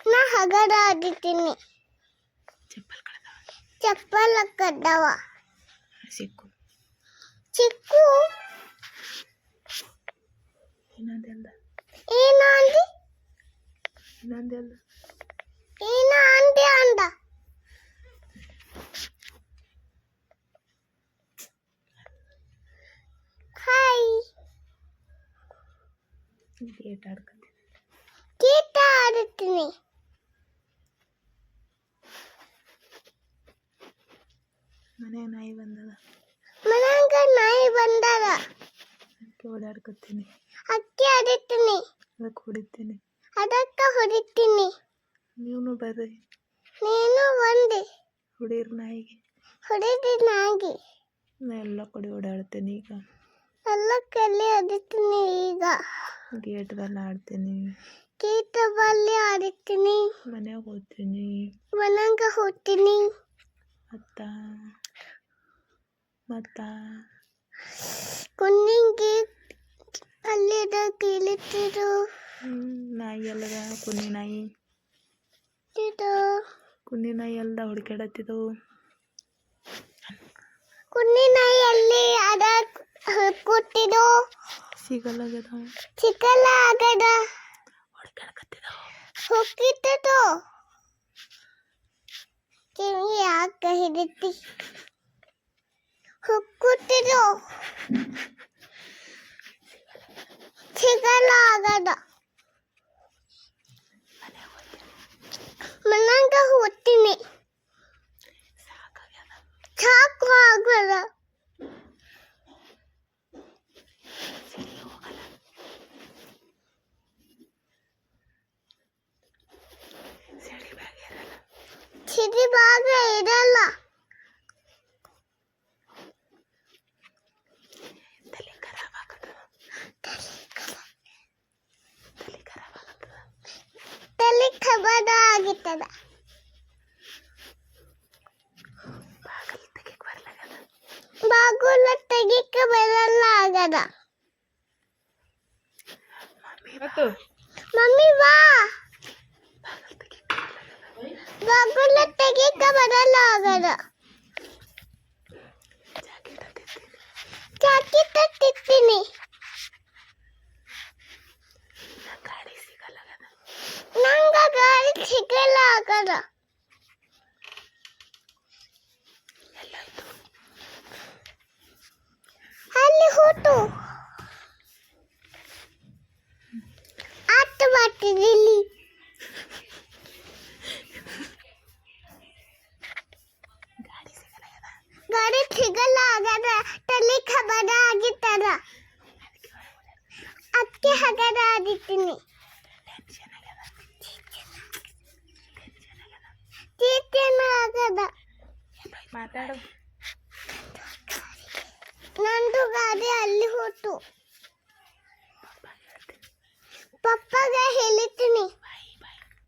ನಾ ಹಗರ ಆಡಿತೀನಿ. ಚಪ್ಪಲ ಕಡ್ಡವ ಸಿಕ್ಕು ಚಿಕ್ಕು ಇನ್ನೊಂದೆಲ್ಲ ಏನಂದಿ ಇನ್ನೊಂದೆಲ್ಲ ಏನ ಅಂದಿ ಅಂದ ಹಾಯ್ ಗೇಟ್ ಆಡ್ಕೊತೀನಿ. ಗೀಟ ಆಡುತ್ತೀನಿ. ಮನೆ ನಾಯಿ ಬಂದದ. ಮನ್ಯಾಗ ನಾಯಿ ಬಂದದ. ಅದಕ್ಕೆ ಓಡಾಡ್ಕೊತೀನಿ. ಅಕ್ಕಿ ಆಡುತ್ತೀನಿ. ಅದಕ್ಕೆ ಹೊಡಿತೀನಿ. ಅದಕ್ಕೆ ಹೊಡಿತೀನಿ. ನೀವು ಬರ್ರಿ. ನೀನು ಬಂದೆ ಹೊಡೀರಿ ನಾಯಿಗೆ. ಹೊಡಿದಿ ನಾಯಿಗೆ. ನಾ ಎಲ್ಲ ಕಡೆ ಓಡಾಡ್ತೀನಿ ಈಗ. ಎಲ್ಲ ಕಲ್ಲಿ ಆಡುತ್ತೀನಿ ಈಗ. ಗೇಟ್ದಲ್ಲಿ ಆಡ್ತೀನಿ. ಗೀಟ ಬಲ್ಲಿ ಆಡುತ್ತೀನಿ. ಮನೆಗೆ ಹೋಗ್ತೀನಿ. ಮನ್ಯಾಗ ಹೋಗ್ತೀನಿ. ಮತ್ತ ಕುನ್ನಿಗೆ ಅಲ್ಲಿದ ಕೀಳುತ್ತಿರು. ನಾಯಿ ಎಲ್ಲದ ಕುನ್ನಿ ನಾಯಿ. ಇದು ಕುನ್ನಿ ನಾಯಿ ಎಲ್ಲ ಹುಡುಕಾಡತ್ತಿದ್ದವು. ಕುನ್ನಿ ನಾಯಿ ಅಲ್ಲಿ ಅದ ಕೂತಿದ್ದು ಸಿಗಲ್ಲಾಗ್ಯದ. ಚಿಕ್ಕಲ್ಲ ಆಗದ ಹುಡುಕಾಡಕತ್ತಿದ್ದವು. ಹೋಗಿದ್ದು ಕಿವಿ ಯಾಕೆ ಹಿಡಿತಿ ಹೋಗ್ತಿದ್ದು ಸಿಗಲ್ಲ ಆಗದ. ಮನ್ಯಾಗ ಹೋಗ್ತೀನಿ. ಸಾಕು ಆಗಲ್ಲ. ಸಿಡಿ ಭಾಗ ಇರಲ್ಲ. ತಲೆ ಖರಾಬ್ ಆಗತ್ತದ. ತಲೆ ಖಬದ ಆಗಿತ್ತದ. ಬಾಗಿಲು ತೆಗಿಯಕ್ಕೆ ಬರಲಾಗದ. ಬಾಗುಲ ತೆಗಿಯಕ್ಕೆ ಬರಲ್ಲ ಆಗದ. ಮಮ್ಮಿ ಬಾ. ಬಾಗುಲ ತೆಗಿಯಕ್ಕೆ ಬರಲ್ಲ ಆಗದ. ಜಾಕೆಟ್ ತಿತ್ತೀನಿ. ಗಾಡಿ ಸಿಗಲ್ಲಾಗದ. ನಂಗ ಗಾಡಿ ಸಿಗಲ್ಲ ಆಗದ. ಎಲ್ಲಾಯ್ತು? ಅಲ್ಲಿ ಹೋಟು ಆಟ ಮಾಡ್ತಿದ್ದಿಲ್ಲಿ. ಗಾಡಿ ಸಿಗಲ್ಲಾಗದ. ಗಾಡಿ ಸಿಗಲ್ಲ ಆಗದ. ತಲೆ ಖಬದ ಆಗಿತ್ತದ. ಅದಕ್ಕೆ ಹಗದ ಆಡಿತೀನಿ. ಟೆನ್ಷನ್ ಆಗದ. ಮಾತಾಡು. ನಂದು ಗಾಡಿ ಅಲ್ಲಿ ಹೋತು. ಪಪ್ಪಗೆ ಹೇಳ್ತೀನಿ.